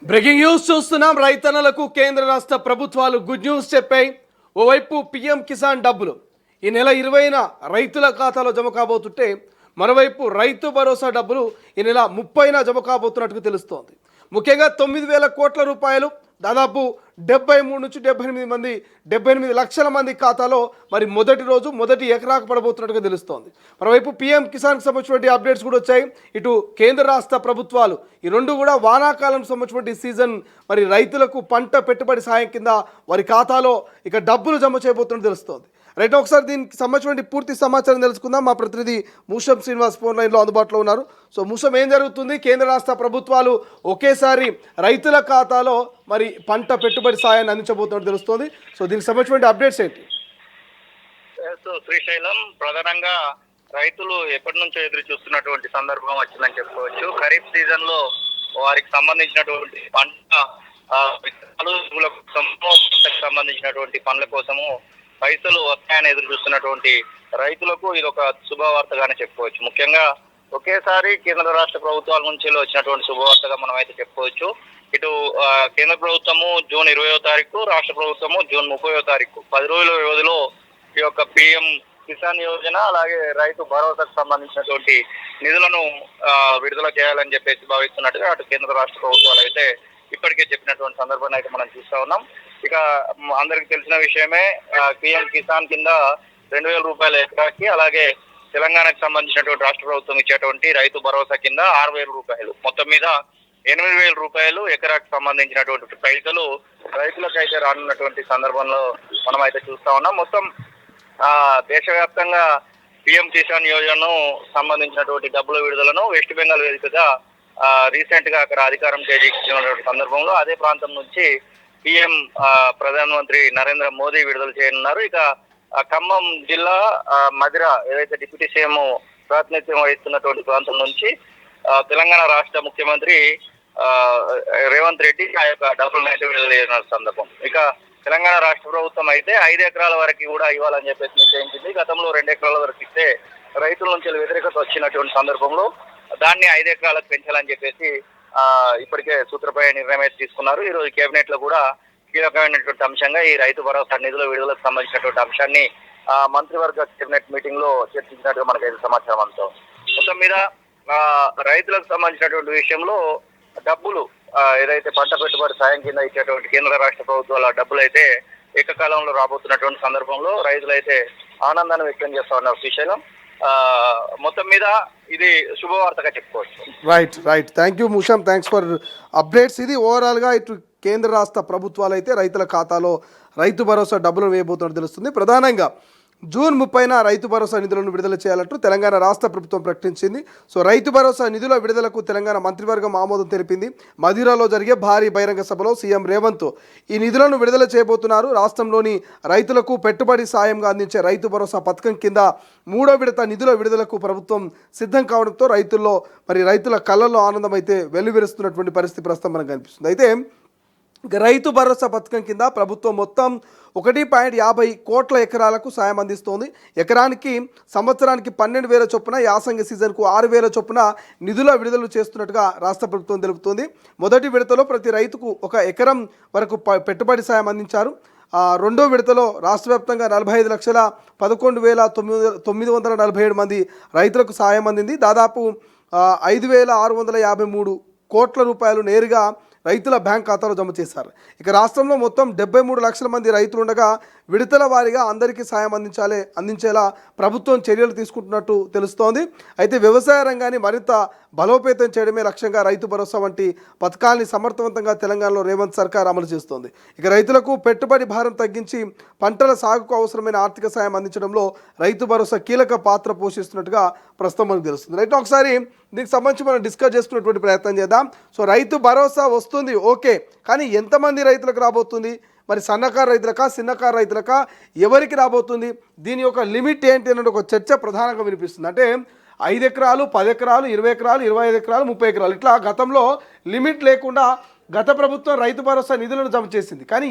Breaking news చూస్తున్నాం. రైతన్నలకు కేంద్ర రాష్ట్ర ప్రభుత్వాలు గుడ్ న్యూస్ చెప్పాయి. ఓవైపు పిఎం కిసాన్ డబ్బులు ఈ నెల 20న రైతుల ఖాతాలో జమ కాబోతుంటే, మరోవైపు రైతు భరోసా డబ్బులు ఈ నెల 30న జమ కాబోతున్నట్టు తెలుస్తోంది. ముఖ్యంగా 9,000 కోట్ల రూపాయలు దాదాపు 73 నుంచి 78 లక్షల మంది ఖాతాలో మరి మొదటి ఎకరాకు పడబోతున్నట్టుగా తెలుస్తోంది. మరోవైపు పీఎం కిసాన్కి సంబంధించినటువంటి అప్డేట్స్ కూడా వచ్చాయి. ఇటు కేంద్ర రాష్ట్ర ప్రభుత్వాలు ఈ రెండు కూడా వానాకాలం సంబంధించినటువంటి సీజన్ మరి రైతులకు పంట పెట్టుబడి సాయం కింద వారి ఖాతాలో ఇక డబ్బులు జమ చేయబోతున్నట్టు తెలుస్తోంది. రైట్, ఒకసారి దీనికి సంబంధించిన పూర్తి సమాచారం తెలుసుకుందాం. మా ప్రతినిధి మూషం శ్రీనివాస్ ఫోన్ లైన్లో అందుబాటులో ఉన్నారు. సో మూషం, ఏం జరుగుతుంది? కేంద్ర రాష్ట్ర ప్రభుత్వాలు ఒకేసారి రైతుల ఖాతాలో మరి పంట పెట్టుబడి సాయాన్ని అందించబోతున్నట్టు తెలుస్తోంది. సో దీనికి సంబంధించిన అప్డేట్స్ ఏంటి? శ్రీశైలం, ప్రధానంగా రైతులు ఎప్పటి నుంచో ఎదురు చూస్తున్నటువంటి సందర్భం వచ్చిందని చెప్పుకోవచ్చు. ఖరీఫ్ సీజన్ లో వారికి సంబంధించినటువంటి పంటకు సంబంధించినటువంటి పనుల కోసము పైసలు వస్తాయని ఎదురు చూస్తున్నటువంటి రైతులకు ఇది ఒక శుభవార్తగానే చెప్పుకోవచ్చు. ముఖ్యంగా ఒకేసారి కేంద్ర రాష్ట్ర ప్రభుత్వాల నుంచి వచ్చినటువంటి శుభవార్తగా మనం అయితే చెప్పుకోవచ్చు. ఇటు కేంద్ర ప్రభుత్వము జూన్ 20వ తారీఖు, రాష్ట్ర ప్రభుత్వము జూన్ 30వ తారీఖు 10 రోజుల వ్యవధిలో ఈ యొక్క పిఎం కిసాన్ యోజన అలాగే రైతు భరోసాకు సంబంధించినటువంటి నిధులను విడుదల చేయాలని చెప్పేసి భావిస్తున్నట్టుగా అటు కేంద్ర రాష్ట్ర ప్రభుత్వాలు అయితే ఇప్పటికే చెప్పినటువంటి సందర్భాన్ని అయితే మనం చూస్తా ఉన్నాం. ఇక అందరికి తెలిసిన విషయమే, పిఎం కిసాన్ కింద 2,000 రూపాయల ఎకరాకి, అలాగే తెలంగాణకు సంబంధించినటువంటి రాష్ట్ర ప్రభుత్వం ఇచ్చేటువంటి రైతు భరోసా కింద 6,000 రూపాయలు, మొత్తం మీద 8,000 రూపాయలు ఎకరాకు సంబంధించినటువంటి పైసలు రైతులకు అయితే రానున్నటువంటి సందర్భంలో మనం అయితే చూస్తా ఉన్నాం. మొత్తం దేశవ్యాప్తంగా పిఎం కిసాన్ యోజనను సంబంధించినటువంటి డబ్బుల విడుదలను వెస్ట్ బెంగాల్ వేదికగా రీసెంట్ గా అక్కడ అధికారం చేజిక్కినటువంటి సందర్భంలో అదే ప్రాంతం నుంచి పిఎం ప్రధానమంత్రి నరేంద్ర మోదీ విడుదల చేయనున్నారు. ఇక ఖమ్మం జిల్లా మధిర ఏదైతే డిప్యూటీ సీఎం ప్రాతినిధ్యం వహిస్తున్నటువంటి ప్రాంతం నుంచి తెలంగాణ రాష్ట్ర ముఖ్యమంత్రి రేవంత్ రెడ్డి ఆ యొక్క డబ్బులను అయితే విడుదల చేసిన సందర్భం. ఇక తెలంగాణ రాష్ట్ర ప్రభుత్వం అయితే 5 ఎకరాల వరకు కూడా ఇవ్వాలని చెప్పేసి నిశ్చయించింది. గతంలో 2 ఎకరాల వరకు ఇస్తే రైతుల నుంచి వ్యతిరేకత వచ్చినటువంటి సందర్భంలో దాన్ని 5 ఎకరాలకు పెంచాలని చెప్పేసి ఇప్పటికే సూత్రప్రాయ నిర్ణయం అయితే తీసుకున్నారు. ఈ రోజు కేబినెట్ లో కూడా కీలకమైనటువంటి అంశంగా ఈ రైతు భరోసా నిధుల విడుదలకు సంబంధించినటువంటి అంశాన్ని మంత్రివర్గ కేబినెట్ మీటింగ్ లో చర్చించినట్టుగా మనకైతే సమాచారం అంతా. మొత్తం మీద రైతులకు సంబంధించినటువంటి విషయంలో డబ్బులు ఏదైతే పంట పెట్టుబడి సాయం కింద ఇచ్చేటువంటి కేంద్ర రాష్ట్ర ప్రభుత్వాల డబ్బులు అయితే ఏకకాలంలో రాబోతున్నటువంటి సందర్భంలో రైతులైతే ఆనందాన్ని వ్యక్తం చేస్తా ఉన్నారు. శ్రీశైలం, మొత్తం మీద ఇది శుభవార్తగా చెప్పుకోవచ్చు. Right, thank you Musham, thanks for updates. ఇది ఓవరాల్గా ఇటు కేంద్ర రాష్ట్ర ప్రభుత్వాలు అయితే రైతుల ఖాతాలో రైతు భరోసా డబ్బులు వేయబోతున్నట్టు తెలుస్తుంది. ప్రధానంగా జూన్ 30న రైతు భరోసా నిధులను విడుదల చేయాలంటూ తెలంగాణ రాష్ట్ర ప్రభుత్వం ప్రకటించింది. సో రైతు భరోసా నిధుల విడుదలకు తెలంగాణ మంత్రివర్గం ఆమోదం తెలిపింది. మధిరాలో జరిగే భారీ బహిరంగ సభలో సీఎం రేవంత్ ఈ నిధులను విడుదల చేయబోతున్నారు. రాష్ట్రంలోని రైతులకు పెట్టుబడి సాయంగా అందించే రైతు భరోసా పథకం కింద 3వ విడత నిధుల విడుదలకు ప్రభుత్వం సిద్ధం కావడంతో రైతుల కళ్ళల్లో ఆనందం అయితే వెల్లువిరుస్తున్నటువంటి పరిస్థితి ప్రస్తుతం మనకు కనిపిస్తుంది. అయితే రైతు భరోసా పథకం కింద ప్రభుత్వం మొత్తం 1.50 కోట్ల ఎకరాలకు సాయం అందిస్తోంది. ఎకరానికి సంవత్సరానికి 12,000 చొప్పున, యాసంగి సీజన్కు 6,000 చొప్పున నిధుల విడుదల చేస్తున్నట్టుగా రాష్ట్ర ప్రభుత్వం తెలుపుతోంది. మొదటి విడతలో ప్రతి రైతుకు 1 ఎకరం వరకు పెట్టుబడి సాయం అందించారు. రెండో విడతలో రాష్ట్ర వ్యాప్తంగా 45,11,947 మంది రైతులకు సాయం అందింది. దాదాపు 5,653 కోట్ల రూపాయలు నేరుగా రైతుల బ్యాంక్ ఖాతాలో జమ చేశారు. ఇక రాష్ట్రంలో మొత్తం 73 లక్షల మంది రైతులు ఉండగా విడతల వారీగా అందరికీ సాయం అందించేలా ప్రభుత్వం చర్యలు తీసుకుంటున్నట్టు తెలుస్తోంది. అయితే వ్యవసాయ రంగాన్ని మరింత బలోపేతం చేయడమే లక్ష్యంగా రైతు భరోసా వంటి పథకాల్ని సమర్థవంతంగా తెలంగాణలో రేవంత్ సర్కార్ అమలు చేస్తోంది. ఇక రైతులకు పెట్టుబడి భారం తగ్గించి పంటల సాగుకు అవసరమైన ఆర్థిక సాయం అందించడంలో రైతు భరోసా కీలక పాత్ర పోషిస్తున్నట్టుగా ప్రస్తుతం మనకు తెలుస్తుంది. రైట్, ఒకసారి దీనికి సంబంధించి మనం డిస్కస్ చేసుకునేటువంటి ప్రయత్నం చేద్దాం. సో రైతు భరోసా వస్తుంది, ఓకే, కానీ ఎంతమంది రైతులకు రాబోతుంది? మరి సన్నకారు రైతులకా, చిన్నకారు రైతులకా, ఎవరికి రాబోతుంది? దీని యొక్క లిమిట్ ఏంటి అనే ఒక చర్చ ప్రధానంగా వినిపిస్తుంది. అంటే 5 ఎకరాలు, 10 ఎకరాలు, 20 ఎకరాలు, 25 ఎకరాలు, 30 ఎకరాలు, ఇట్లా గతంలో లిమిట్ లేకుండా గత ప్రభుత్వం రైతు భరోసా నిధులను జమ చేసింది. కానీ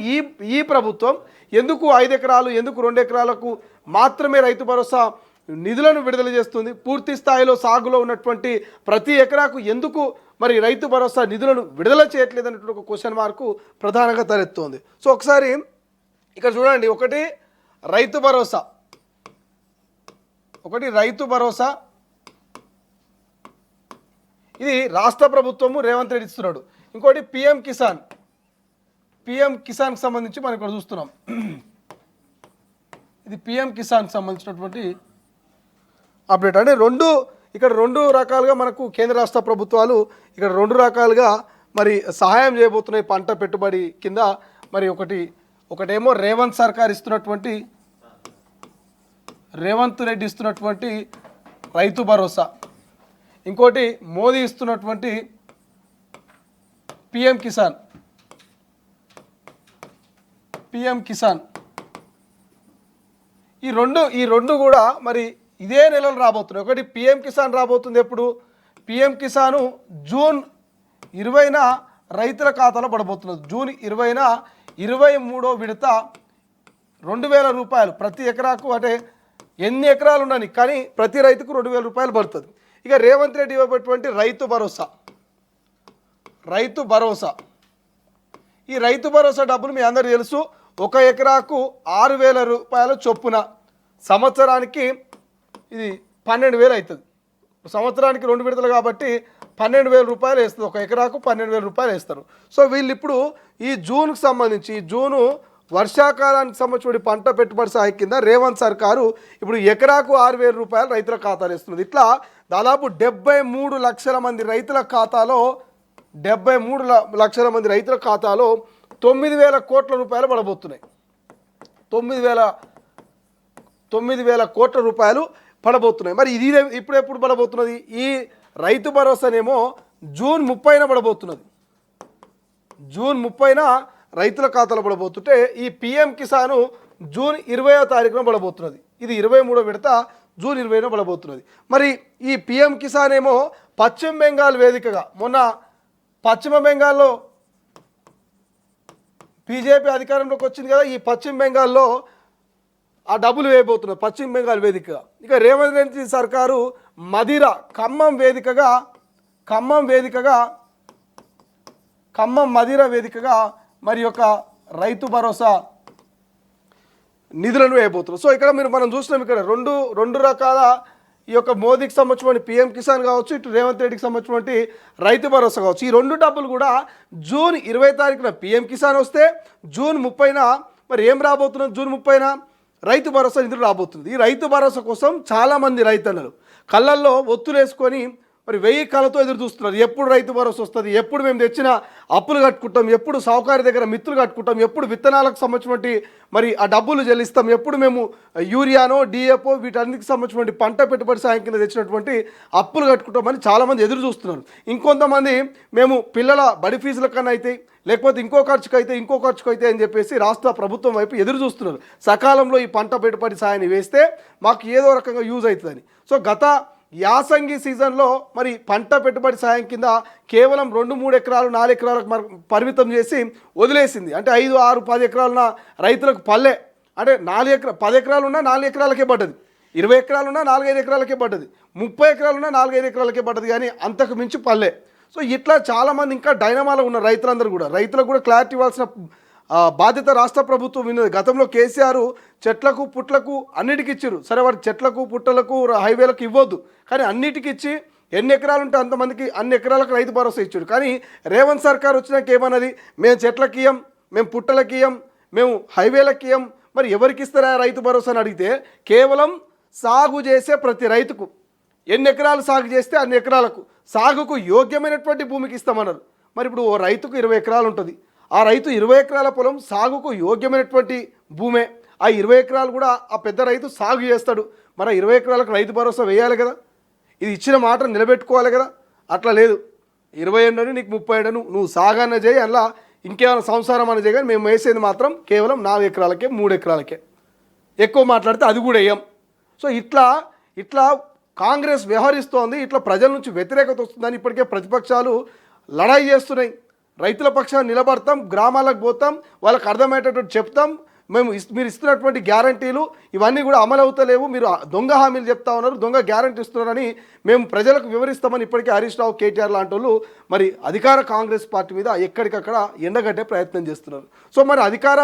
ఈ ప్రభుత్వం ఎందుకు 5 ఎకరాలు, ఎందుకు 2 ఎకరాలకు మాత్రమే రైతు భరోసా నిధులను విడుదల చేస్తుంది, పూర్తి స్థాయిలో సాగులో ఉన్నటువంటి ప్రతి ఎకరాకు ఎందుకు మరి రైతు భరోసా నిధులను విడుదల చేయట్లేదు అనేటువంటి ఒక క్వశ్చన్ మార్కు ప్రధానంగా తలెత్తుంది. సో ఒకసారి ఇక్కడ చూడండి, ఒకటి రైతు భరోసా ఇది రాష్ట్ర ప్రభుత్వము రేవంత్ రెడ్డి ఇస్తున్నాడు. ఇంకోటి పిఎం కిసాన్కి సంబంధించి మనం ఇక్కడ చూస్తున్నాం. ఇది పిఎం కిసాన్కి సంబంధించినటువంటి అప్డేట్. అంటే ఇక్కడ రెండు రకాలుగా మనకు కేంద్ర రాష్ట్ర ప్రభుత్వాలు ఇక్కడ రెండు రకాలుగా మరి సహాయం చేయబోతున్నాయి పంట పెట్టుబడి కింద. మరి ఒకటేమో రేవంత్ రెడ్డి ఇస్తున్నటువంటి రైతు భరోసా, ఇంకోటి మోదీ ఇస్తున్నటువంటి పిఎం కిసాన్. ఈ రెండు కూడా మరి ఇదే నెలలో రాబోతున్నాయి. ఒకటి పిఎం కిసాన్ రాబోతుంది ఎప్పుడు, పిఎం కిసాను జూన్ 20న రైతుల ఖాతాలో పడబోతున్నది. జూన్ 20న 23వ విడత 2000 రూపాయలు ప్రతి ఎకరాకు, అంటే ఎన్ని ఎకరాలు ఉండని కానీ ప్రతి రైతుకు 2000 రూపాయలు పడుతుంది. ఇక రేవంత్ రెడ్డి ఇవ్వబోయేటువంటి రైతు భరోసా ఈ రైతు భరోసా డబ్బులు మీ అందరికీ తెలుసు, 1 ఎకరాకు 6000 రూపాయల చొప్పున సంవత్సరానికి ఇది 12000 అవుతుంది. సంవత్సరానికి 2 విడతలు కాబట్టి 12000 రూపాయలు వేస్తుంది. 1 ఎకరాకు 12000 రూపాయలు వేస్తారు. సో వీళ్ళు ఇప్పుడు ఈ జూన్కు సంబంధించి జూను వర్షాకాలానికి సంబంధించిన పంట పెట్టుబడి సాయం కింద రేవంత్ సర్కారు ఇప్పుడు ఎకరాకు 6000 రూపాయలు రైతుల ఖాతాలు ఇస్తున్నది. ఇట్లా దాదాపు 73 లక్షల మంది రైతుల ఖాతాలో 9000 కోట్ల రూపాయలు పడబోతున్నాయి. 9000 కోట్ల రూపాయలు పడబోతున్నాయి. మరి ఇది ఎప్పుడు పడబోతున్నది? ఈ రైతు భరోసానేమో జూన్ 30న పడబోతున్నది. జూన్ 30న రైతుల ఖాతాలో పడబోతుంటే ఈ పిఎం కిసాను జూన్ 20వ తారీఖున పడబోతున్నది. ఇది 23వ విడత జూన్ 20న పడబోతున్నది. మరి ఈ పిఎం కిసాన్ ఏమో పశ్చిమ బెంగాల్ వేదికగా, మొన్న పశ్చిమ బెంగాల్లో బీజేపీ అధికారంలోకి వచ్చింది కదా, ఈ పశ్చిమ బెంగాల్లో ఆ డబ్బులు వేయబోతున్నారు పశ్చిమ బెంగాల్ వేదికగా. ఇక రేవంత్ రెడ్డి సర్కారు ఖమ్మం మదిర వేదికగా మరి యొక్క రైతు భరోసా నిధులను వేయబోతున్నారు. సో ఇక్కడ మనం చూసినాం, ఇక్కడ రెండు రకాల ఈ యొక్క మోదీకి సంబంధించిన పిఎం కిసాన్ కావచ్చు, ఇటు రేవంత్ రెడ్డికి సంబంధించినటువంటి రైతు భరోసా కావచ్చు. ఈ రెండు డబ్బులు కూడా జూన్ 20 తారీఖున పిఎం కిసాన్ వస్తే జూన్ 30న మరి ఏం రాబోతున్నది? జూన్ 30న రైతు భరోసా నిధులు రాబోతుంది. ఈ రైతు భరోసా కోసం చాలామంది రైతన్నలు కళ్ళల్లో ఒత్తులు వేసుకొని మరి 1000 కళ్ళతో ఎదురు చూస్తున్నారు. ఎప్పుడు రైతు భరోసా వస్తుంది, ఎప్పుడు మేము తెచ్చిన అప్పులు కట్టుకుంటాం, ఎప్పుడు సావుకారి దగ్గర మిత్రులు కట్టుకుంటాం, ఎప్పుడు విత్తనాలకు సంబంధించినటువంటి మరి ఆ డబ్బులు చెల్లిస్తాం, ఎప్పుడు మేము యూరియానో డిఏపో వీటన్నిటికి సంబంధించినటువంటి పంట పెట్టుబడి సాయం కింద తెచ్చినటువంటి అప్పులు కట్టుకుంటామని చాలామంది ఎదురు చూస్తున్నారు. ఇంకొంతమంది మేము పిల్లల బడి ఫీజుల కన్నా అయితే, లేకపోతే ఇంకో ఖర్చుకు అయితే అని చెప్పేసి రాష్ట్ర ప్రభుత్వం వైపు ఎదురు చూస్తున్నారు. సకాలంలో ఈ పంట పెట్టుబడి సాయాన్ని వేస్తే మాకు ఏదో రకంగా యూజ్ అవుతుందని. సో గత యాసంగి సీజన్లో మరి పంట పెట్టుబడి సాయం కింద కేవలం 2-3 ఎకరాలు 4 ఎకరాలకు పరిమితం చేసి వదిలేసింది. అంటే 5, 6, 10 ఎకరాలున్న రైతులకు పల్లె, అంటే 10 ఎకరాలున్నా 4 ఎకరాలకే పడ్డది, 20 ఎకరాలున్నా 4-5 ఎకరాలకే పడ్డది, 30 ఎకరాలున్నా 4-5 ఎకరాలకే పడ్డది, కానీ అంతకు మించి పల్లె. సో ఇట్లా చాలామంది ఇంకా డైనమాలో ఉన్న రైతులందరూ కూడా, రైతులకు కూడా క్లారిటీ ఇవ్వాల్సిన బాధ్యత రాష్ట్ర ప్రభుత్వం విన్నది. గతంలో కేసీఆర్ చెట్లకు పుట్లకు అన్నిటికి ఇచ్చారు. సరే వాటి చెట్లకు పుట్టలకు హైవేలకు ఇవ్వద్దు, కానీ అన్నిటికి ఇచ్చి ఎన్ని ఎకరాలు ఉంటే అంతమందికి అన్ని ఎకరాలకు రైతు భరోసా ఇచ్చాడు. కానీ రేవంత్ సర్కార్ వచ్చినాక ఏమన్నది? మేము చెట్లకి ఇయ్యం, మేము పుట్టలకి ఇయ్యం, మేము హైవేలకి ఇయ్యం. మరి ఎవరికి ఇస్తారా రైతు భరోసా అని అడిగితే కేవలం సాగు చేసే ప్రతి రైతుకు ఎన్ని ఎకరాలు సాగు చేస్తే అన్ని ఎకరాలకు సాగుకు యోగ్యమైనటువంటి భూమికి ఇస్తామన్నారు. మరి ఇప్పుడు ఓ రైతుకు 20 ఎకరాలు ఉంటుంది, ఆ రైతు 20 ఎకరాల పొలం సాగుకు యోగ్యమైనటువంటి భూమే. ఆ 20 ఎకరాలు కూడా ఆ పెద్ద రైతు సాగు చేస్తాడు. మరి 20 ఎకరాలకు రైతు భరోసా వేయాలి కదా, ఇది ఇచ్చిన మాట నిలబెట్టుకోవాలి కదా. అట్లా లేదు, 20 ఎండను నీకు 30 ఎండను నువ్వు సాగన్న చేయి, అలా ఇంకేమైనా సంసారం అని చేయ, కానీ మేము వేసేది మాత్రం కేవలం 4 ఎకరాలకే 3 ఎకరాలకే, ఎక్కువ మాట్లాడితే అది కూడా వేయం. సో ఇట్లా కాంగ్రెస్ వ్యవహరిస్తోంది. ఇట్లా ప్రజల నుంచి వ్యతిరేకత వస్తుందని ఇప్పటికే ప్రతిపక్షాలు లడాయి చేస్తున్నాయి. రైతుల పక్షాన్ని నిలబడతాం, గ్రామాలకు పోతాం, వాళ్ళకి అర్థమయ్యేటట్టు చెప్తాం, మీరు ఇస్తున్నటువంటి గ్యారంటీలు ఇవన్నీ కూడా అమలు అవుతలేవు, మీరు దొంగ హామీలు చెప్తా ఉన్నారు, దొంగ గ్యారంటీ ఇస్తున్నారని మేము ప్రజలకు వివరిస్తామని ఇప్పటికే హరీష్ రావు, కేటీఆర్ లాంటి వాళ్ళు మరి అధికార కాంగ్రెస్ పార్టీ మీద ఎక్కడికక్కడ ఎండగట్టే ప్రయత్నం చేస్తున్నారు. సో మరి అధికార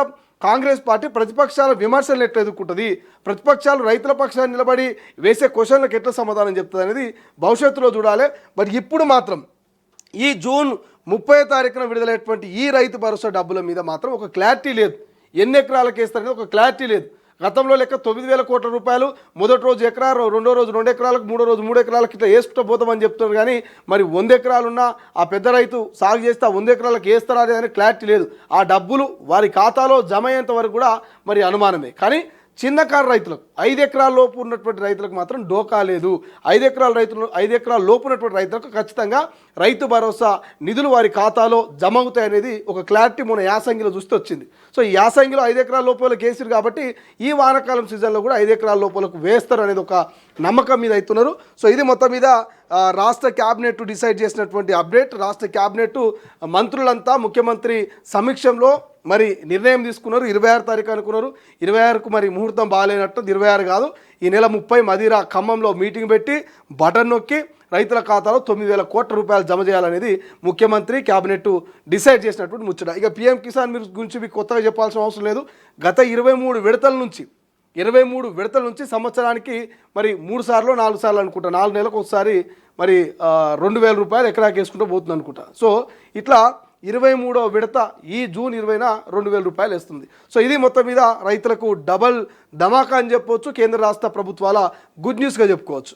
కాంగ్రెస్ పార్టీ ప్రతిపక్షాల విమర్శలు ఎట్లా ఎదుర్కొంటుంది, ప్రతిపక్షాలు రైతుల పక్షాన్ని నిలబడి వేసే క్వశ్చన్లకు ఎట్లా సమాధానం చెప్తుంది అనేది భవిష్యత్తులో చూడాలి. బట్ ఇప్పుడు మాత్రం ఈ జూన్ 30 తారీఖున విడుదలైనటువంటి ఈ రైతు భరోసా డబ్బుల మీద మాత్రం ఒక క్లారిటీ లేదు. ఎన్ని ఎకరాలకు వేస్తారనేది ఒక క్లారిటీ లేదు. గతంలో లెక్క 9,000 కోట్ల రూపాయలు మొదటి రోజు ఎకరా, రెండో రోజు 2 ఎకరాలకు, మూడో రోజు 3 ఎకరాలకు ఇట్లా వేసుకుంటూ పోతామని చెప్తున్నారు. కానీ మరి 100 ఎకరాలున్నా ఆ పెద్ద రైతు సాగు చేస్తే ఆ 100 ఎకరాలకు వేస్తారా అనేది క్లారిటీ లేదు. ఆ డబ్బులు వారి ఖాతాలో జమ అయ్యేంత వరకు కూడా మరి అనుమానమే. కానీ చిన్నకారు రైతులకు 5 ఎకరాల లోపు ఉన్నటువంటి రైతులకు మాత్రం డోకా లేదు. 5 ఎకరాల లోపు ఉన్నటువంటి రైతులకు ఖచ్చితంగా రైతు భరోసా నిధులు వారి ఖాతాలో జమ అవుతాయనేది ఒక క్లారిటీ మన యాసంగిలో చూస్తే వచ్చింది. సో ఈ యాసంగిలో 5 ఎకరాల లోపలకు వేసారు కాబట్టి ఈ వానాకాలం సీజన్లో కూడా 5 ఎకరాల లోపలకు వేస్తారు అనేది ఒక నమ్మకం మీద అవుతున్నారు. సో ఇది మొత్తం మీద రాష్ట్ర క్యాబినెట్ డిసైడ్ చేసినటువంటి అప్డేట్. రాష్ట్ర క్యాబినెట్ మంత్రులంతా ముఖ్యమంత్రి సమీక్షంలో మరి నిర్ణయం తీసుకున్నారు. 26 తారీఖు అనుకున్నారు, 26కు మరి ముహూర్తం బాగాలేనట్టు 26 కాదు, ఈ నెల 30 మదిరా ఖమ్మంలో మీటింగ్ పెట్టి బటన్ నొక్కి రైతుల ఖాతాలో 9,000 కోట్ల రూపాయలు జమ చేయాలనేది ముఖ్యమంత్రి క్యాబినెట్ డిసైడ్ చేసినటువంటి ముచ్చట. ఇక పీఎం కిసాన్ గురించి మీకు కొత్తగా చెప్పాల్సిన అవసరం లేదు. గత 23 విడతల నుంచి సంవత్సరానికి మరి 3 సార్లు 4 సార్లు అనుకుంటా, 4 నెలలకు ఒకసారి మరి 2,000 రూపాయలు ఎకరాకి వేసుకుంటూ పోతుంది అనుకుంటా. సో ఇట్లా 23వ విడత ఈ జూన్ 20న 2,000 రూపాయలు వేస్తుంది. సో ఇది మొత్తం మీద రైతులకు డబల్ ధమాకా అని చెప్పవచ్చు, కేంద్ర రాష్ట్ర ప్రభుత్వాల గుడ్ న్యూస్గా చెప్పుకోవచ్చు.